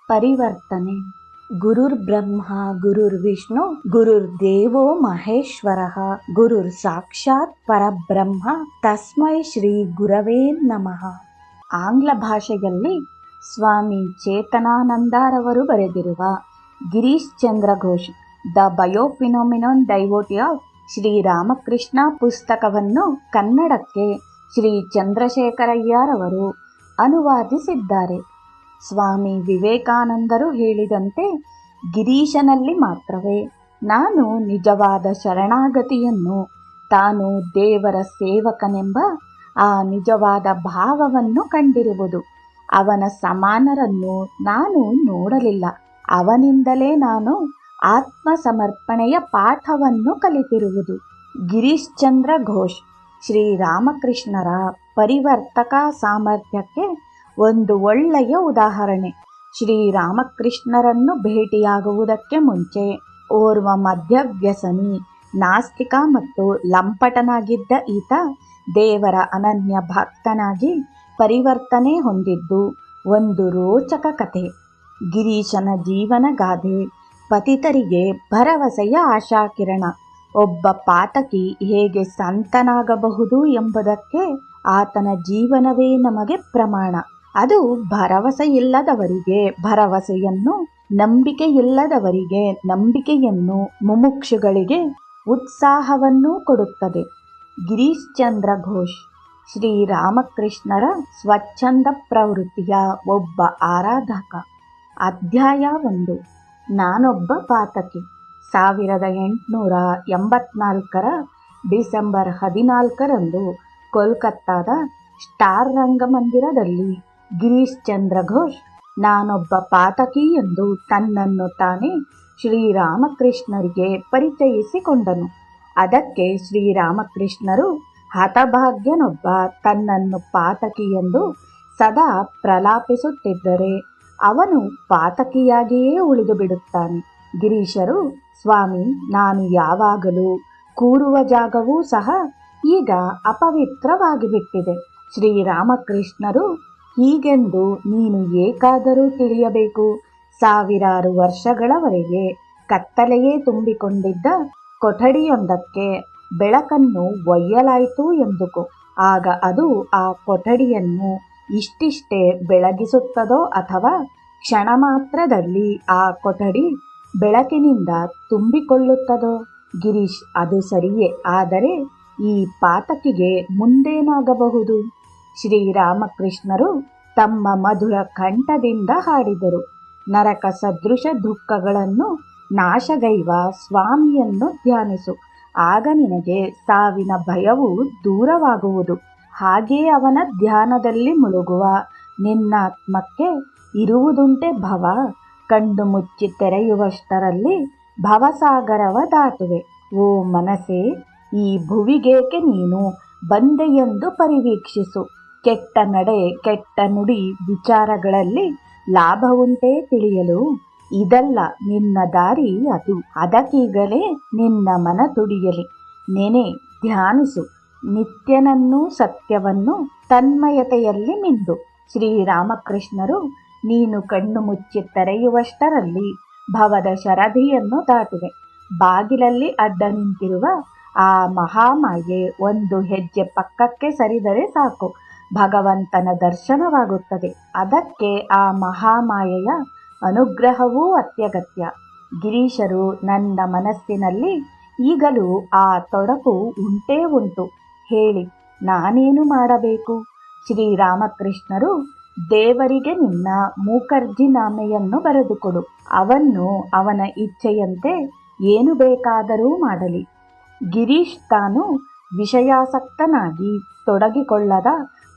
ಪರಿವರ್ತನೆ. ಗುರುರ್ ಬ್ರಹ್ಮ ಗುರುರ್ ವಿಷ್ಣು ಗುರುರ್ ದೇವೋ ಮಹೇಶ್ವರಃ ಗುರುರ್ ಸಾಕ್ಷಾತ್ ಪರಬ್ರಹ್ಮ ತಸ್ಮೈ ಶ್ರೀ ಗುರವೇ ನಮಃ. ಆಂಗ್ಲ ಭಾಷೆಯಲ್ಲಿ ಸ್ವಾಮಿ ಚೇತನಾನಂದರವರು ಬರೆದಿರುವ ಗಿರೀಶ್ ಚಂದ್ರ ಘೋಷ್ ದ ಬಯೋಫಿನೋಮಿನನ್ ಡೈವೋಟಿ ಆಫ್ ಶ್ರೀರಾಮಕೃಷ್ಣ ಪುಸ್ತಕವನ್ನು ಕನ್ನಡಕ್ಕೆ ಶ್ರೀ ಚಂದ್ರಶೇಖರಯ್ಯರವರು ಅನುವಾದಿಸಿದ್ದಾರೆ. ಸ್ವಾಮಿ ವಿವೇಕಾನಂದರು ಹೇಳಿದಂತೆ ಗಿರೀಶನಲ್ಲಿ ಮಾತ್ರವೇ ನಾನು ನಿಜವಾದ ಶರಣಾಗತಿಯನ್ನು, ತಾನು ದೇವರ ಸೇವಕನೆಂಬ ಆ ನಿಜವಾದ ಭಾವವನ್ನು ಕಂಡಿರುವುದು. ಅವನ ಸಮಾನರನ್ನು ನಾನು ನೋಡಲಿಲ್ಲ. ಅವನಿಂದಲೇ ನಾನು ಆತ್ಮಸಮರ್ಪಣೆಯ ಪಾಠವನ್ನು ಕಲಿತಿರುವುದು. ಗಿರೀಶ್ ಚಂದ್ರ ಘೋಷ್ ಶ್ರೀರಾಮಕೃಷ್ಣರ ಪರಿವರ್ತಕ ಸಾಮರ್ಥ್ಯಕ್ಕೆ ಒಂದು ಒಳ್ಳೆಯ ಉದಾಹರಣೆ. ಶ್ರೀರಾಮಕೃಷ್ಣರನ್ನು ಭೇಟಿಯಾಗುವುದಕ್ಕೆ ಮುಂಚೆ ಓರ್ವ ಮದ್ಯವ್ಯಸನಿ, ನಾಸ್ತಿಕ ಮತ್ತು ಲಂಪಟನಾಗಿದ್ದ ಈತ ದೇವರ ಅನನ್ಯ ಭಕ್ತನಾಗಿ ಪರಿವರ್ತನೆ ಹೊಂದಿದ್ದು ಒಂದು ರೋಚಕ ಕಥೆ. ಗಿರೀಶನ ಜೀವನ ಗಾದೆ ಪತಿತರಿಗೆ ಭರವಸೆಯ ಆಶಾಕಿರಣ. ಒಬ್ಬ ಪಾತಕಿ ಹೇಗೆ ಸಂತನಾಗಬಹುದು ಎಂಬುದಕ್ಕೆ ಆತನ ಜೀವನವೇ ನಮಗೆ ಪ್ರಮಾಣ. ಅದು ಭರವಸೆಯಿಲ್ಲದವರಿಗೆ ಭರವಸೆಯನ್ನು, ನಂಬಿಕೆಯಿಲ್ಲದವರಿಗೆ ನಂಬಿಕೆಯನ್ನು, ಮುಮುಕ್ಷುಗಳಿಗೆ ಉತ್ಸಾಹವನ್ನು ಕೊಡುತ್ತದೆ. ಗಿರೀಶ್ ಚಂದ್ರ ಘೋಷ್ ಶ್ರೀರಾಮಕೃಷ್ಣರ ಸ್ವಚ್ಛಂದ ಪ್ರವೃತ್ತಿಯ ಒಬ್ಬ ಆರಾಧಕ. ಅಧ್ಯಾಯ 1. ನಾನೊಬ್ಬ ಪಾತಕಿ. 1884 ಡಿಸೆಂಬರ್ 14 ಕೋಲ್ಕತ್ತಾದ ಸ್ಟಾರ್ ರಂಗಮಂದಿರದಲ್ಲಿ ಗಿರೀಶ್ ಚಂದ್ರ ಘೋಷ್ ನಾನೊಬ್ಬ ಪಾತಕಿ ಎಂದು ತನ್ನನ್ನು ತಾನೇ ಶ್ರೀರಾಮಕೃಷ್ಣರಿಗೆ ಪರಿಚಯಿಸಿಕೊಂಡನು. ಅದಕ್ಕೆ ಶ್ರೀರಾಮಕೃಷ್ಣರು ಹತಭಾಗ್ಯನೊಬ್ಬ ತನ್ನನ್ನು ಪಾತಕಿ ಎಂದು ಸದಾ ಪ್ರಲಾಪಿಸುತ್ತಿದ್ದರೆ ಅವನು ಪಾತಕಿಯಾಗಿಯೇ ಉಳಿದು ಬಿಡುತ್ತಾನೆ. ಗಿರೀಶರು, ಸ್ವಾಮಿ, ನಾನು ಯಾವಾಗಲೂ ಕೂರುವ ಜಾಗವೂ ಸಹ ಈಗ ಅಪವಿತ್ರವಾಗಿಬಿಟ್ಟಿದೆ. ಶ್ರೀರಾಮಕೃಷ್ಣರು, ಹೀಗೆಂದು ನೀನು ಏಕಾದರೂ ತಿಳಿಯಬೇಕು. ಸಾವಿರಾರು ವರ್ಷಗಳವರೆಗೆ ಕತ್ತಲೆಯೇ ತುಂಬಿಕೊಂಡಿದ್ದ ಕೊಠಡಿಯೊಂದಕ್ಕೆ ಬೆಳಕನ್ನು ಒಯ್ಯಲಾಯಿತು ಎಂದುಕೋ. ಆಗ ಅದು ಆ ಕೊಠಡಿಯನ್ನು ಇಷ್ಟಿಷ್ಟೇ ಬೆಳಗಿಸುತ್ತದೋ ಅಥವಾ ಕ್ಷಣ ಮಾತ್ರದಲ್ಲಿ ಆ ಕೊಠಡಿ ಬೆಳಕಿನಿಂದ ತುಂಬಿಕೊಳ್ಳುತ್ತದೋ? ಗಿರೀಶ್, ಅದು ಸರಿಯೇ. ಆದರೆ ಈ ಪಾತಕಿಗೆ ಮುಂದೇನಾಗಬಹುದು? ಶ್ರೀರಾಮಕೃಷ್ಣರು ತಮ್ಮ ಮಧುರ ಕಂಠದಿಂದ ಹಾಡಿದರು. ನರಕ ಸದೃಶ ದುಃಖಗಳನ್ನು ನಾಶಗೈವ ಸ್ವಾಮಿಯನ್ನು ಧ್ಯಾನಿಸು. ಆಗ ನಿನಗೆ ಸಾವಿನ ಭಯವು ದೂರವಾಗುವುದು. ಹಾಗೇ ಅವನ ಧ್ಯಾನದಲ್ಲಿ ಮುಳುಗುವ ನಿನ್ನಾತ್ಮಕ್ಕೆ ಇರುವುದುಂಟೆ ಭವ. ಕಣ್ಣು ಮುಚ್ಚಿ ತೆರೆಯುವಷ್ಟರಲ್ಲಿ ಭವಸಾಗರವ ದಾಟುವೆ. ಓ ಮನಸ್ಸೇ, ಈ ಭುವಿಗೇಕೆ ನೀನು ಬಂದೆಯೆಂದು ಪರಿವೀಕ್ಷಿಸು. ಕೆಟ್ಟ ನಡೆ, ಕೆಟ್ಟ ನುಡಿ, ವಿಚಾರಗಳಲ್ಲಿ ಲಾಭವುಂಟೇ ತಿಳಿಯಲು? ಇದಲ್ಲ ನಿನ್ನ ದಾರಿ, ಅದು. ಅದಕ್ಕೀಗಲೇ ನಿನ್ನ ಮನ ತುಡಿಯಲಿ. ನೆನೆ, ಧ್ಯಾನಿಸು ನಿತ್ಯನನ್ನು, ಸತ್ಯವನ್ನು, ತನ್ಮಯತೆಯಲ್ಲಿ ಮಿಂದು. ಶ್ರೀರಾಮಕೃಷ್ಣರು, ನೀನು ಕಣ್ಣು ಮುಚ್ಚಿ ತೆರೆಯುವಷ್ಟರಲ್ಲಿ ಭವದ ಶರಧಿಯನ್ನು ದಾಟುವೆ. ಬಾಗಿಲಲ್ಲಿ ಅಡ್ಡ ನಿಂತಿರುವ ಆ ಮಹಾಮಾಯೆ ಒಂದು ಹೆಜ್ಜೆ ಪಕ್ಕಕ್ಕೆ ಸರಿದರೆ ಸಾಕು, ಭಗವಂತನ ದರ್ಶನವಾಗುತ್ತದೆ. ಅದಕ್ಕೆ ಆ ಮಹಾಮಾಯೆಯ ಅನುಗ್ರಹವೂ ಅತ್ಯಗತ್ಯ. ಗಿರೀಶರು, ನನ್ನ ಮನಸ್ಸಿನಲ್ಲಿ ಈಗಲೂ ಆ ತೊಡಕು ಉಂಟೇ ಉಂಟು. ಹೇಳಿ, ನಾನೇನು ಮಾಡಬೇಕು? ಶ್ರೀರಾಮಕೃಷ್ಣರು, ದೇವರಿಗೆ ನಿನ್ನ ಮೂಕರ್ಜಿ ನಾಮೆಯನ್ನು ಬರೆದುಕೊಡು. ಅವನ್ನು ಅವನ ಇಚ್ಛೆಯಂತೆ ಏನು ಬೇಕಾದರೂ ಮಾಡಲಿ. ಗಿರೀಶ್ ತಾನು ವಿಷಯಾಸಕ್ತನಾಗಿ ತೊಡಗಿಕೊಳ್ಳದ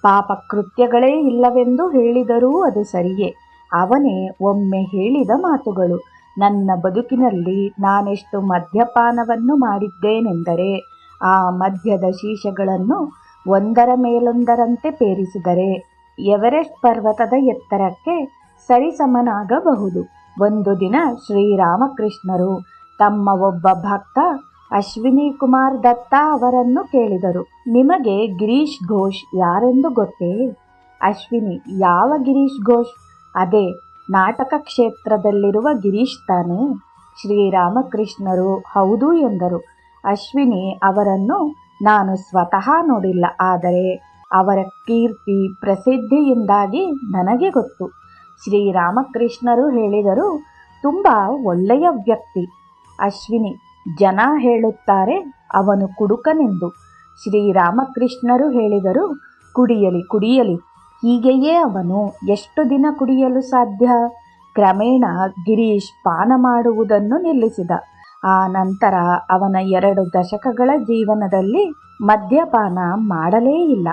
ಪಾಪಕೃತ್ಯಗಳೇ ಇಲ್ಲವೆಂದು ಹೇಳಿದರೂ ಅದು ಸರಿಯೇ. ಅವನೇ ಒಮ್ಮೆ ಹೇಳಿದ ಮಾತುಗಳು. ನನ್ನ ಬದುಕಿನಲ್ಲಿ ನಾನೆಷ್ಟು ಮದ್ಯಪಾನವನ್ನು ಮಾಡಿದ್ದೇನೆಂದರೆ ಆ ಮದ್ಯದ ಶೀಶೆಗಳನ್ನು ಒಂದರ ಮೇಲೊಂದರಂತೆ ಪೇರಿಸಿದರೆ ಎವರೆಸ್ಟ್ ಪರ್ವತದ ಎತ್ತರಕ್ಕೆ ಸರಿಸಮನಾಗಬಹುದು. ಒಂದು ದಿನ ಶ್ರೀರಾಮಕೃಷ್ಣರು ತಮ್ಮ ಒಬ್ಬ ಭಕ್ತ ಅಶ್ವಿನಿ ಕುಮಾರ್ ದತ್ತ ಅವರನ್ನು ಕೇಳಿದರು, ನಿಮಗೆ ಗಿರೀಶ್ ಘೋಷ್ ಯಾರೆಂದು ಗೊತ್ತೇ? ಅಶ್ವಿನಿ, ಯಾವ ಗಿರೀಶ್ ಘೋಷ್? ಅದೇ ನಾಟಕ ಕ್ಷೇತ್ರದಲ್ಲಿರುವ ಗಿರೀಶ್ ತಾನೇ? ಶ್ರೀರಾಮಕೃಷ್ಣರು ಹೌದು ಎಂದರು. ಅಶ್ವಿನಿ ಅವರನ್ನು ನಾನು ಸ್ವತಃ ನೋಡಿಲ್ಲ, ಆದರೆ ಅವರ ಕೀರ್ತಿ ಪ್ರಸಿದ್ಧಿಯಿಂದಾಗಿ ನನಗೆ ಗೊತ್ತು. ಶ್ರೀರಾಮಕೃಷ್ಣರು ಹೇಳಿದರು, ತುಂಬ ಒಳ್ಳೆಯ ವ್ಯಕ್ತಿ. ಅಶ್ವಿನಿ: ಜನ ಹೇಳುತ್ತಾರೆ ಅವನು ಕುಡುಕನೆಂದು. ಶ್ರೀರಾಮಕೃಷ್ಣರು ಹೇಳಿದರು, ಕುಡಿಯಲಿ ಕುಡಿಯಲಿ, ಹೀಗೆಯೇ ಅವನು ಎಷ್ಟು ದಿನ ಕುಡಿಯಲು ಸಾಧ್ಯ? ಕ್ರಮೇಣ ಗಿರೀಶ್ ಪಾನ ಮಾಡುವುದನ್ನು ನಿಲ್ಲಿಸಿದ. ಆ ನಂತರ ಅವನ 2 ದಶಕಗಳ ಜೀವನದಲ್ಲಿ ಮದ್ಯಪಾನ ಮಾಡಲೇ ಇಲ್ಲ.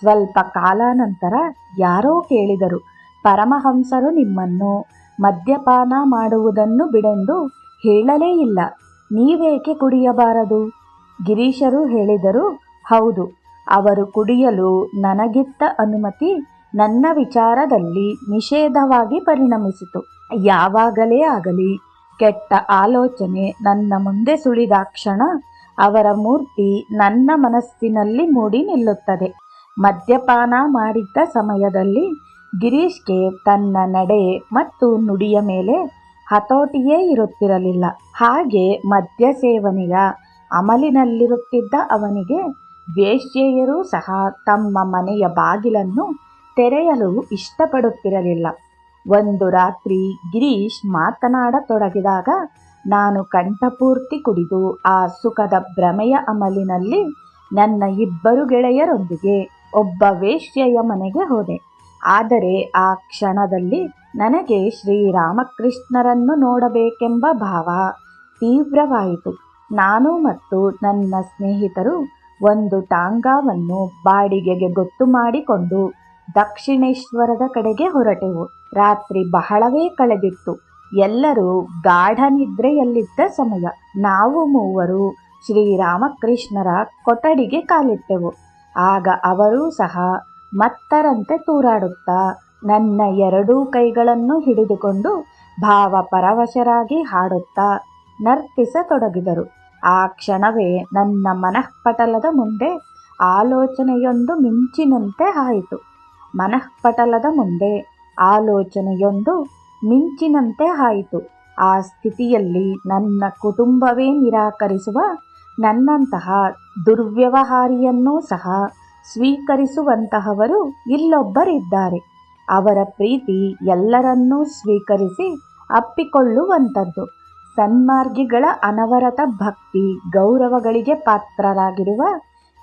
ಸ್ವಲ್ಪ ಕಾಲಾನಂತರ ಯಾರೋ ಕೇಳಿದರು, ಪರಮಹಂಸರು ನಿಮ್ಮನ್ನು ಮದ್ಯಪಾನ ಮಾಡುವುದನ್ನು ಬಿಡೆಂದು ಹೇಳಲೇ ಇಲ್ಲ, ನೀವೇಕೆ ಕುಡಿಯಬಾರದು? ಗಿರೀಶರು ಹೇಳಿದರು, ಹೌದು, ಅವರು ಕುಡಿಯಲು ನನಗಿತ್ತ ಅನುಮತಿ ನನ್ನ ವಿಚಾರದಲ್ಲಿ ನಿಷೇಧವಾಗಿ ಪರಿಣಮಿಸಿತು. ಯಾವಾಗಲೇ ಆಗಲಿ ಕೆಟ್ಟ ಆಲೋಚನೆ ನನ್ನ ಮುಂದೆ ಸುಳಿದಾಕ್ಷಣ ಅವರ ಮೂರ್ತಿ ನನ್ನ ಮನಸ್ಸಿನಲ್ಲಿ ಮೂಡಿ ನಿಲ್ಲುತ್ತದೆ. ಮದ್ಯಪಾನ ಮಾಡಿದ್ದ ಸಮಯದಲ್ಲಿ ಗಿರೀಶ್ಗೆ ತನ್ನ ನಡೆ ಮತ್ತು ನುಡಿಯ ಮೇಲೆ ಹತೋಟಿಯೇ ಇರುತ್ತಿರಲಿಲ್ಲ. ಹಾಗೆ ಮದ್ಯ ಸೇವನೆಯ ಅಮಲಿನಲ್ಲಿರುತ್ತಿದ್ದ ಅವನಿಗೆ ವೇಶ್ಯೆಯರೂ ಸಹ ತಮ್ಮ ಮನೆಯ ಬಾಗಿಲನ್ನು ತೆರೆಯಲು ಇಷ್ಟಪಡುತ್ತಿರಲಿಲ್ಲ. ಒಂದು ರಾತ್ರಿ ಗಿರೀಶ್ ಮಾತನಾಡತೊಡಗಿದಾಗ ನಾನು ಕಂಠಪೂರ್ತಿ ಕುಡಿದು ಆ ಸುಖದ ಭ್ರಮೆಯ ಅಮಲಿನಲ್ಲಿ ನನ್ನ 2 ಗೆಳೆಯರೊಂದಿಗೆ ಒಬ್ಬ ವೇಶ್ಯೆಯ ಮನೆಗೆ ಹೋದೆ. ಆದರೆ ಆ ಕ್ಷಣದಲ್ಲಿ ನನಗೆ ಶ್ರೀರಾಮಕೃಷ್ಣರನ್ನು ನೋಡಬೇಕೆಂಬ ಭಾವ ತೀವ್ರವಾಯಿತು. ನಾನು ಮತ್ತು ನನ್ನ ಸ್ನೇಹಿತರು ಒಂದು ಟಾಂಗಾವನ್ನು ಬಾಡಿಗೆಗೆ ಗೊತ್ತು ಮಾಡಿಕೊಂಡು ದಕ್ಷಿಣೇಶ್ವರದ ಕಡೆಗೆ ಹೊರಟೆವು. ರಾತ್ರಿ ಬಹಳವೇ ಕಳೆದಿತ್ತು. ಎಲ್ಲರೂ ಗಾಢ ನಿದ್ರೆಯಲ್ಲಿದ್ದ ಸಮಯ. ನಾವು 3 ಶ್ರೀರಾಮಕೃಷ್ಣರ ಕೊಠಡಿಗೆ ಕಾಲಿಟ್ಟೆವು. ಆಗ ಅವರೂ ಸಹ ಮತ್ತರಂತೆ ತೂರಾಡುತ್ತಾ ನನ್ನ 2 ಕೈಗಳನ್ನು ಹಿಡಿದುಕೊಂಡು ಭಾವಪರವಶರಾಗಿ ಹಾಡುತ್ತಾ ನರ್ತಿಸತೊಡಗಿದರು. ಆ ಕ್ಷಣವೇ ನನ್ನ ಮನಃಪಟಲದ ಮುಂದೆ ಆಲೋಚನೆಯೊಂದು ಮಿಂಚಿನಂತೆ ಹಾಯಿತು. ಆ ಸ್ಥಿತಿಯಲ್ಲಿ ನನ್ನ ಕುಟುಂಬವೇ ನಿರಾಕರಿಸುವ, ನನ್ನಂತಹ ದುರ್ವ್ಯವಹಾರಿಯನ್ನೂ ಸಹ ಸ್ವೀಕರಿಸುವಂತಹವರು ಇಲ್ಲೊಬ್ಬರಿದ್ದಾರೆ. ಅವರ ಪ್ರೀತಿ ಎಲ್ಲರನ್ನೂ ಸ್ವೀಕರಿಸಿ ಅಪ್ಪಿಕೊಳ್ಳುವಂಥದ್ದು. ಸನ್ಮಾರ್ಗಿಗಳ ಅನವರತ ಭಕ್ತಿ ಗೌರವಗಳಿಗೆ ಪಾತ್ರರಾಗಿರುವ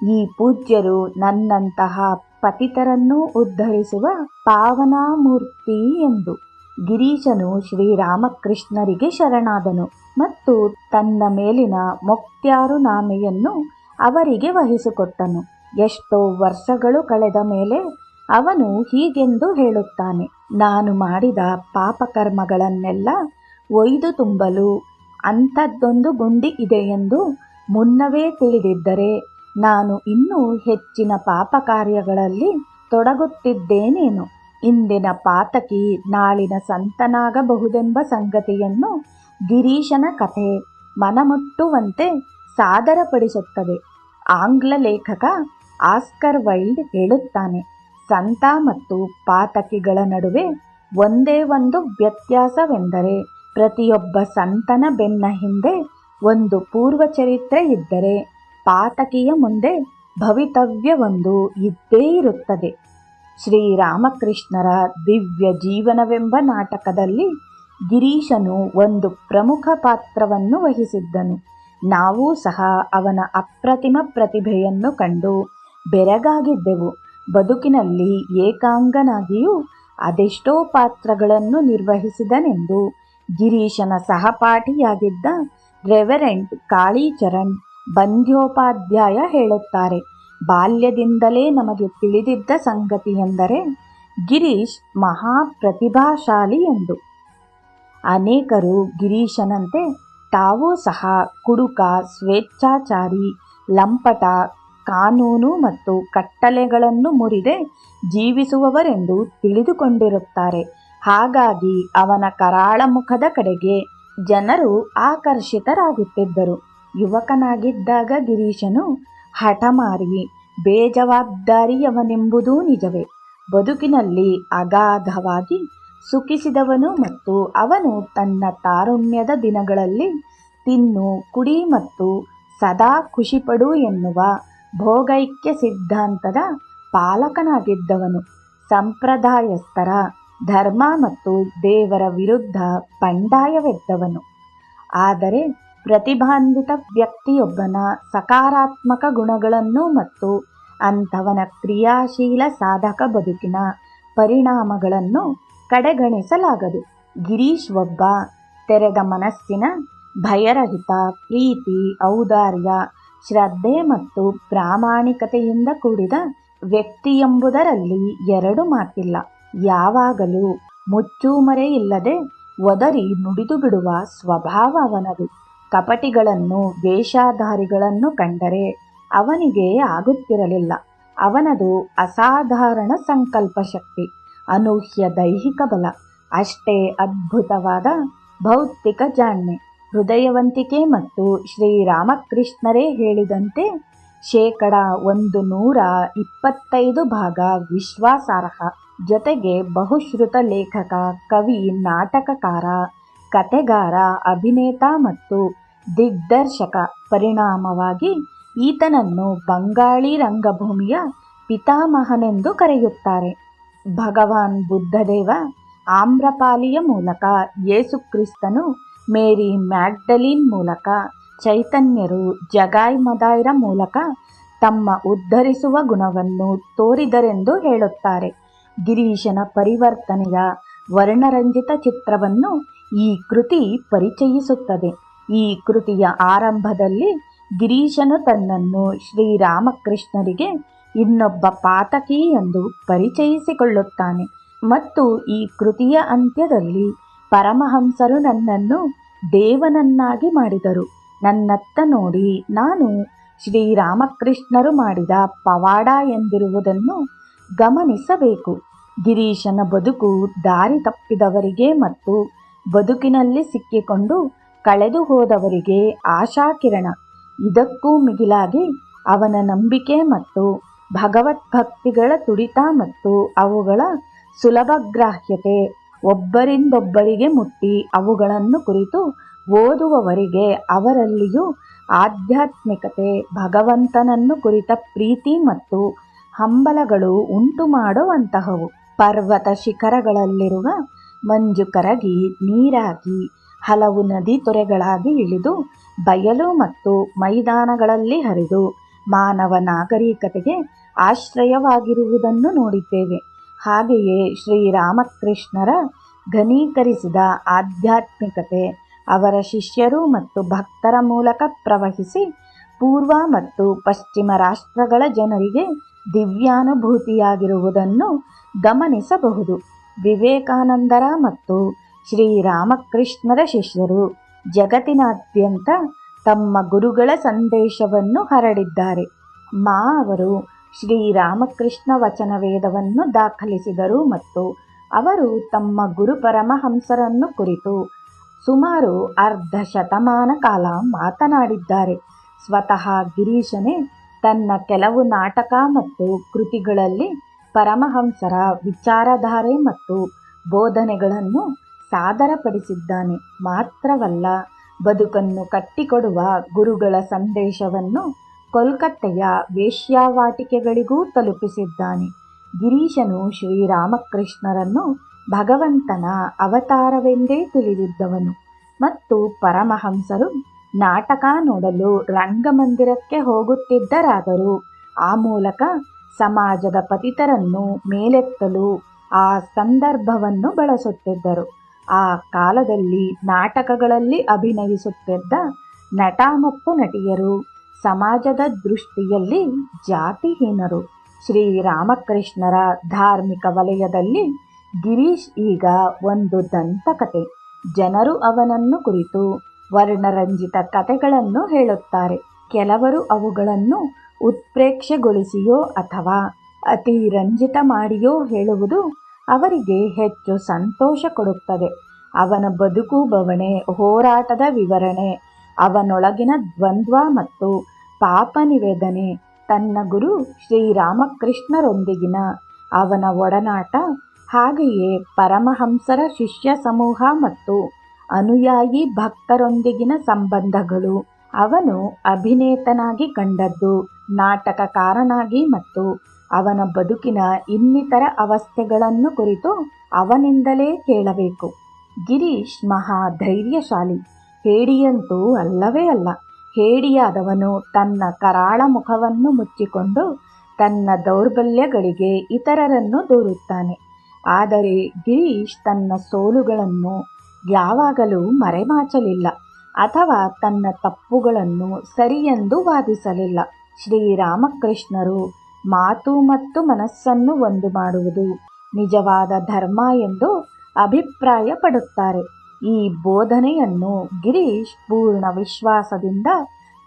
ಈ ಪೂಜ್ಯರು ನನ್ನಂತಹ ಪತಿತರನ್ನು ಉದ್ಧರಿಸುವ ಪಾವನಾಮೂರ್ತಿ ಎಂದು. ಗಿರೀಶನು ಶ್ರೀರಾಮಕೃಷ್ಣರಿಗೆ ಶರಣಾದನು ಮತ್ತು ತನ್ನ ಮೇಲಿನ ಮೊಕ್ತ್ಯಾರುನಾಮೆಯನ್ನು ಅವರಿಗೆ ವಹಿಸಿಕೊಟ್ಟನು. ಎಷ್ಟೋ ವರ್ಷಗಳು ಕಳೆದ ಮೇಲೆ ಅವನು ಹೀಗೆಂದು ಹೇಳುತ್ತಾನೆ, ನಾನು ಮಾಡಿದ ಪಾಪಕರ್ಮಗಳನ್ನೆಲ್ಲ ಒಯ್ದು ತುಂಬಲು ಅಂಥದ್ದೊಂದು ಗುಂಡಿ ಇದೆಯೆಂದು ಮುನ್ನವೇ ತಿಳಿದಿದ್ದರೆ ನಾನು ಇನ್ನೂ ಹೆಚ್ಚಿನ ಪಾಪ ಕಾರ್ಯಗಳಲ್ಲಿ ತೊಡಗುತ್ತಿದ್ದೇನೇನು. ಇಂದಿನ ಪಾತಕಿ ನಾಳಿನ ಸಂತನಾಗಬಹುದೆಂಬ ಸಂಗತಿಯನ್ನು ಗಿರೀಶನ ಕಥೆ ಮನಮುಟ್ಟುವಂತೆ ಸಾದರಪಡಿಸುತ್ತದೆ. ಆಂಗ್ಲ ಲೇಖಕ ಆಸ್ಕರ್ ವೈಲ್ಡ್ ಹೇಳುತ್ತಾನೆ, ಸಂತ ಮತ್ತು ಪಾತಕಿಗಳ ನಡುವೆ ಒಂದೇ ಒಂದು ವ್ಯತ್ಯಾಸವೆಂದರೆ ಪ್ರತಿಯೊಬ್ಬ ಸಂತನ ಬೆನ್ನ ಹಿಂದೆ ಒಂದು ಪೂರ್ವಚರಿತ್ರೆ ಇದ್ದರೆ ಪಾತಕಿಯ ಮುಂದೆ ಭವಿತವ್ಯವೊಂದು ಇದ್ದೇ ಇರುತ್ತದೆ. ಶ್ರೀರಾಮಕೃಷ್ಣರ ದಿವ್ಯ ಜೀವನವೆಂಬ ನಾಟಕದಲ್ಲಿ ಗಿರೀಶನು ಒಂದು ಪ್ರಮುಖ ಪಾತ್ರವನ್ನು ವಹಿಸಿದ್ದನು. ನಾವೂ ಸಹ ಅವನ ಅಪ್ರತಿಮ ಪ್ರತಿಭೆಯನ್ನು ಕಂಡು ಬೆರಗಾಗಿದ್ದೆವು. ಬದುಕಿನಲ್ಲಿ ಏಕಾಂಗನಾಗಿಯೂ ಅದೆಷ್ಟೋ ಪಾತ್ರಗಳನ್ನು ನಿರ್ವಹಿಸಿದನೆಂದು ಗಿರೀಶನ ಸಹಪಾಠಿಯಾಗಿದ್ದ ರೆವರೆಂಡ್ ಕಾಳೀಚರಣ್ ಬಂದ್ಯೋಪಾಧ್ಯಾಯ ಹೇಳುತ್ತಾರೆ. ಬಾಲ್ಯದಿಂದಲೇ ನಮಗೆ ತಿಳಿದಿದ್ದ ಸಂಗತಿಯೆಂದರೆ ಗಿರೀಶ್ ಮಹಾಪ್ರತಿಭಾಶಾಲಿ ಎಂದು. ಅನೇಕರು ಗಿರೀಶನಂತೆ ತಾವೂ ಸಹ ಕುಡುಕ, ಸ್ವೇಚ್ಛಾಚಾರಿ, ಲಂಪಟ, ಕಾನೂನು ಮತ್ತು ಕಟ್ಟಳೆಗಳನ್ನು ಮುರಿದೇ ಜೀವಿಸುವವರೆಂದು ತಿಳಿದುಕೊಂಡಿರುತ್ತಾರೆ. ಹಾಗಾಗಿ ಅವನ ಕರಾಳ ಮುಖದ ಕಡೆಗೆ ಜನರು ಆಕರ್ಷಿತರಾಗುತ್ತಿದ್ದರು. ಯುವಕನಾಗಿದ್ದಾಗ ಗಿರೀಶನು ಹಠಮಾರಿ, ಬೇಜವಾಬ್ದಾರಿಯವನೆಂಬುದೂ ನಿಜವೇ. ಬದುಕಿನಲ್ಲಿ ಅಗಾಧವಾಗಿ ಸುಖಿಸಿದವನು ಮತ್ತು ಅವನು ತನ್ನ ತಾರುಣ್ಯದ ದಿನಗಳಲ್ಲಿ ತಿನ್ನು ಕುಡಿ ಮತ್ತು ಸದಾ ಖುಷಿಪಡು ಎನ್ನುವ ಭೋಗೈಕ್ಯ ಸಿದ್ಧಾಂತದ ಪಾಲಕನಾಗಿದ್ದವನು. ಸಂಪ್ರದಾಯಸ್ಥರ ಧರ್ಮ ಮತ್ತು ದೇವರ ವಿರುದ್ಧ ಬಂಡಾಯವೆದ್ದವನು. ಆದರೆ ಪ್ರತಿಭಾನ್ವಿತ ವ್ಯಕ್ತಿಯೊಬ್ಬನ ಸಕಾರಾತ್ಮಕ ಗುಣಗಳನ್ನು ಮತ್ತು ಅಂಥವನ ಕ್ರಿಯಾಶೀಲ ಸಾಧಕ ಬದುಕಿನ ಪರಿಣಾಮಗಳನ್ನು ಕಡೆಗಣಿಸಲಾಗದು. ಗಿರೀಶ್ ಒಬ್ಬ ತೆರೆದ ಮನಸ್ಸಿನ, ಭಯರಹಿತ, ಪ್ರೀತಿ, ಔದಾರ್ಯ, ಶ್ರದ್ಧೆ ಮತ್ತು ಪ್ರಾಮಾಣಿಕತೆಯಿಂದ ಕೂಡಿದ ವ್ಯಕ್ತಿಯೆಂಬುದರಲ್ಲಿ ಎರಡು ಮಾತಿಲ್ಲ. ಯಾವಾಗಲೂ ಮುಚ್ಚುಮರೆಯಿಲ್ಲದೆ ಒದರಿ ನುಡಿದು ಬಿಡುವ ಸ್ವಭಾವ ಅವನದು. ಕಪಟಿಗಳನ್ನು, ವೇಷಧಾರಿಗಳನ್ನು ಕಂಡರೆ ಅವನಿಗೆ ಆಗುತ್ತಿರಲಿಲ್ಲ. ಅವನದು ಅಸಾಧಾರಣ ಸಂಕಲ್ಪ ಶಕ್ತಿ, ಅನೂಹ್ಯ ದೈಹಿಕ ಬಲ, ಅಷ್ಟೇ ಅದ್ಭುತವಾದ ಭೌತಿಕ ಜಾಣ್ಮೆ, ಹೃದಯವಂತಿಕೆ ಮತ್ತು ಶ್ರೀರಾಮಕೃಷ್ಣರೇ ಹೇಳಿದಂತೆ 125% ವಿಶ್ವಾಸಾರ್ಹ. ಜೊತೆಗೆ ಬಹುಶ್ರುತ ಲೇಖಕ, ಕವಿ, ನಾಟಕಕಾರ, ಕಥೆಗಾರ, ಅಭಿನೇತ ಮತ್ತು ದಿಗ್ದರ್ಶಕ. ಪರಿಣಾಮವಾಗಿ ಈತನನ್ನು ಬಂಗಾಳಿ ರಂಗಭೂಮಿಯ ಪಿತಾಮಹನೆಂದು ಕರೆಯುತ್ತಾರೆ. ಭಗವಾನ್ ಬುದ್ಧದೇವ ಆಮ್ರಪಾಲಿಯ ಮೂಲಕ, ಯೇಸುಕ್ರಿಸ್ತನು ಮೇರಿ ಮ್ಯಾಗ್ಡಲೀನ್ ಮೂಲಕ, ಚೈತನ್ಯರು ಜಗಾಯ್ ಮದಾಯ್ರ ಮೂಲಕ ತಮ್ಮ ಉದ್ಧರಿಸುವ ಗುಣವನ್ನು ತೋರಿದರೆಂದು ಹೇಳುತ್ತಾರೆ. ಗಿರೀಶನ ಪರಿವರ್ತನೆಯ ವರ್ಣರಂಜಿತ ಚಿತ್ರವನ್ನು ಈ ಕೃತಿ ಪರಿಚಯಿಸುತ್ತದೆ. ಈ ಕೃತಿಯ ಆರಂಭದಲ್ಲಿ ಗಿರೀಶನು ತನ್ನನ್ನು ಶ್ರೀರಾಮಕೃಷ್ಣರಿಗೆ ಇನ್ನೊಬ್ಬ ಪಾತಕಿ ಎಂದು ಪರಿಚಯಿಸಿಕೊಳ್ಳುತ್ತಾನೆ ಮತ್ತು ಈ ಕೃತಿಯ ಅಂತ್ಯದಲ್ಲಿ ಪರಮಹಂಸರು ನನ್ನನ್ನು ದೇವನನ್ನಾಗಿ ಮಾಡಿದರು, ನನ್ನತ್ತ ನೋಡಿ ನಾನು ಶ್ರೀರಾಮಕೃಷ್ಣರು ಮಾಡಿದ ಪವಾಡ ಎಂದಿರುವುದನ್ನು ಗಮನಿಸಬೇಕು. ಗಿರೀಶನ ಬದುಕು ದಾರಿ ತಪ್ಪಿದವರಿಗೆ ಮತ್ತು ಬದುಕಿನಲ್ಲಿ ಸಿಕ್ಕಿಕೊಂಡು ಕಳೆದು ಹೋದವರಿಗೆ ಆಶಾಕಿರಣ. ಇದಕ್ಕೂ ಮಿಗಿಲಾಗಿ ಅವನ ನಂಬಿಕೆ ಮತ್ತು ಭಗವದ್ಭಕ್ತಿಗಳ ತುಡಿತ ಮತ್ತು ಅವುಗಳ ಸುಲಭಗ್ರಾಹ್ಯತೆ ಒಬ್ಬರಿಂದೊಬ್ಬರಿಗೆ ಮುಟ್ಟಿ ಅವುಗಳನ್ನು ಕುರಿತು ಓದುವವರಿಗೆ ಅವರಲ್ಲಿಯೂ ಆಧ್ಯಾತ್ಮಿಕತೆ, ಭಗವಂತನನ್ನು ಕುರಿತ ಪ್ರೀತಿ ಮತ್ತು ಹಂಬಲಗಳು ಉಂಟು ಮಾಡುವಂತಹವು. ಪರ್ವತ ಶಿಖರಗಳಲ್ಲಿರುವ ಮಂಜು ಕರಗಿ ನೀರಾಗಿ ಹಲವು ನದಿ ತೊರೆಗಳಾಗಿ ಇಳಿದು ಬಯಲು ಮತ್ತು ಮೈದಾನಗಳಲ್ಲಿ ಹರಿದು ಮಾನವ ನಾಗರಿಕತೆಗೆ ಆಶ್ರಯವಾಗಿರುವುದನ್ನು ನೋಡಿದ್ದೇವೆ. ಹಾಗೆಯೇ ಶ್ರೀರಾಮಕೃಷ್ಣರ ಘನೀಕರಿಸಿದ ಆಧ್ಯಾತ್ಮಿಕತೆ ಅವರ ಶಿಷ್ಯರು ಮತ್ತು ಭಕ್ತರ ಮೂಲಕ ಪ್ರವಹಿಸಿ ಪೂರ್ವ ಮತ್ತು ಪಶ್ಚಿಮ ರಾಷ್ಟ್ರಗಳ ಜನರಿಗೆ ದಿವ್ಯಾನುಭೂತಿಯಾಗಿರುವುದನ್ನು ಗಮನಿಸಬಹುದು. ವಿವೇಕಾನಂದರ ಮತ್ತು ಶ್ರೀರಾಮಕೃಷ್ಣರ ಶಿಷ್ಯರು ಜಗತ್ತಿನಾದ್ಯಂತ ತಮ್ಮ ಗುರುಗಳ ಸಂದೇಶವನ್ನು ಹರಡಿದ್ದಾರೆ. ಅವರು ಶ್ರೀರಾಮಕೃಷ್ಣ ವಚನ ವೇದವನ್ನು ದಾಖಲಿಸಿದರು ಮತ್ತು ಅವರು ತಮ್ಮ ಗುರು ಪರಮಹಂಸರನ್ನು ಕುರಿತು ಸುಮಾರು ಅರ್ಧ ಶತಮಾನ ಕಾಲ ಮಾತನಾಡಿದ್ದಾರೆ. ಸ್ವತಃ ಗಿರೀಶನೇ ತನ್ನ ಕೆಲವು ನಾಟಕ ಮತ್ತು ಕೃತಿಗಳಲ್ಲಿ ಪರಮಹಂಸರ ವಿಚಾರಧಾರೆ ಮತ್ತು ಬೋಧನೆಗಳನ್ನು ಸಾದರಪಡಿಸಿದ್ದಾನೆ. ಮಾತ್ರವಲ್ಲ, ಬದುಕನ್ನು ಕಟ್ಟಿಕೊಡುವ ಗುರುಗಳ ಸಂದೇಶವನ್ನು ಕೋಲ್ಕತ್ತೆಯ ವೇಶ್ಯಾವಾಟಿಕೆಗಳಿಗೂ ತಲುಪಿಸಿದ್ದಾನೆ. ಗಿರೀಶನು ಶ್ರೀರಾಮಕೃಷ್ಣರನ್ನು ಭಗವಂತನ ಅವತಾರವೆಂದೇ ತಿಳಿದಿದ್ದವನು ಮತ್ತು ಪರಮಹಂಸರು ನಾಟಕ ನೋಡಲು ರಂಗಮಂದಿರಕ್ಕೆ ಹೋಗುತ್ತಿದ್ದರಾದರೂ ಆ ಮೂಲಕ ಸಮಾಜದ ಪತಿತರನ್ನು ಮೇಲೆತ್ತಲು ಆ ಸಂದರ್ಭವನ್ನು ಬಳಸುತ್ತಿದ್ದರು. ಆ ಕಾಲದಲ್ಲಿ ನಾಟಕಗಳಲ್ಲಿ ಅಭಿನಯಿಸುತ್ತಿದ್ದ ನಟ ಮತ್ತು ನಟಿಯರು ಸಮಾಜದ ದೃಷ್ಟಿಯಲ್ಲಿ ಜಾತಿಹೀನರು. ಶ್ರೀರಾಮಕೃಷ್ಣರ ಧಾರ್ಮಿಕ ವಲಯದಲ್ಲಿ ಗಿರೀಶ್ ಈಗ ಒಂದು ದಂತಕಥೆ. ಜನರು ಅವನನ್ನು ಕುರಿತು ವರ್ಣರಂಜಿತ ಕಥೆಗಳನ್ನು ಹೇಳುತ್ತಾರೆ. ಕೆಲವರು ಅವುಗಳನ್ನು ಉತ್ಪ್ರೇಕ್ಷೆಗೊಳಿಸಿಯೋ ಅಥವಾ ಅತಿರಂಜಿತ ಮಾಡಿಯೋ ಹೇಳುವುದು ಅವರಿಗೆ ಹೆಚ್ಚು ಸಂತೋಷ ಕೊಡುತ್ತದೆ. ಅವನ ಬದುಕು ಬವಣೆ, ಹೋರಾಟದ ವಿವರಣೆ, ಅವನೊಳಗಿನ ದ್ವಂದ್ವ ಮತ್ತು ಪಾಪ ನಿವೇದನೆ, ತನ್ನ ಗುರು ಶ್ರೀರಾಮಕೃಷ್ಣರೊಂದಿಗಿನ ಅವನ ಒಡನಾಟ ಹಾಗೆಯೇ ಪರಮಹಂಸರ ಶಿಷ್ಯ ಸಮೂಹ ಮತ್ತು ಅನುಯಾಯಿ ಭಕ್ತರೊಂದಿಗಿನ ಸಂಬಂಧಗಳು. ಅವನು ಅಭಿನೇತನಾಗಿ ಕಂಡದ್ದು, ನಾಟಕಕಾರನಾಗಿ ಮತ್ತು ಅವನ ಬದುಕಿನ ಇನ್ನಿತರ ಅವಸ್ಥೆಗಳನ್ನು ಕುರಿತು ಅವನಿಂದಲೇ ಕೇಳಬೇಕು. ಗಿರೀಶ್ ಮಹಾ ಧೈರ್ಯಶಾಲಿ, ಹೇಡಿಯಂತೂ ಅಲ್ಲವೇ ಅಲ್ಲ. ಹೇಡಿಯಾದವನು ತನ್ನ ಕರಾಳ ಮುಖವನ್ನು ಮುಚ್ಚಿಕೊಂಡು ತನ್ನ ದೌರ್ಬಲ್ಯಗಳಿಗೆ ಇತರರನ್ನು ದೂರುತ್ತಾನೆ. ಆದರೆ ಗಿರೀಶ್ ತನ್ನ ಸೋಲುಗಳನ್ನು ಯಾವಾಗಲೂ ಮರೆಮಾಚಲಿಲ್ಲ ಅಥವಾ ತನ್ನ ತಪ್ಪುಗಳನ್ನು ಸರಿಯೆಂದು ವಾದಿಸಲಿಲ್ಲ. ಶ್ರೀರಾಮಕೃಷ್ಣರು ಮಾತು ಮತ್ತು ಮನಸ್ಸನ್ನು ಒಂದು ಮಾಡುವುದು ನಿಜವಾದ ಧರ್ಮ ಎಂದು ಅಭಿಪ್ರಾಯಪಡುತ್ತಾರೆ. ಈ ಬೋಧನೆಯನ್ನು ಗಿರೀಶ್ ಪೂರ್ಣ ವಿಶ್ವಾಸದಿಂದ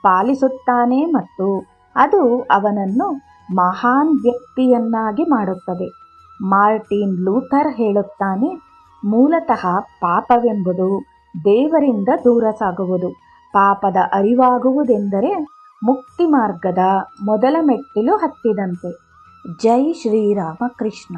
ಪಾಲಿಸುತ್ತಾನೆ ಮತ್ತು ಅದು ಅವನನ್ನು ಮಹಾನ್ ವ್ಯಕ್ತಿಯನ್ನಾಗಿ ಮಾಡುತ್ತದೆ. ಮಾರ್ಟಿನ್ ಲೂಥರ್ ಹೇಳುತ್ತಾನೆ, ಮೂಲತಃ ಪಾಪವೆಂಬುದು ದೇವರಿಂದ ದೂರ ಸಾಗುವುದು. ಪಾಪದ ಅರಿವಾಗುವುದೆಂದರೆ ಮುಕ್ತಿ ಮಾರ್ಗದ ಮೊದಲ ಮೆಟ್ಟಿಲು ಹತ್ತಿದಂತೆ. ಜೈ ಶ್ರೀರಾಮಕೃಷ್ಣ.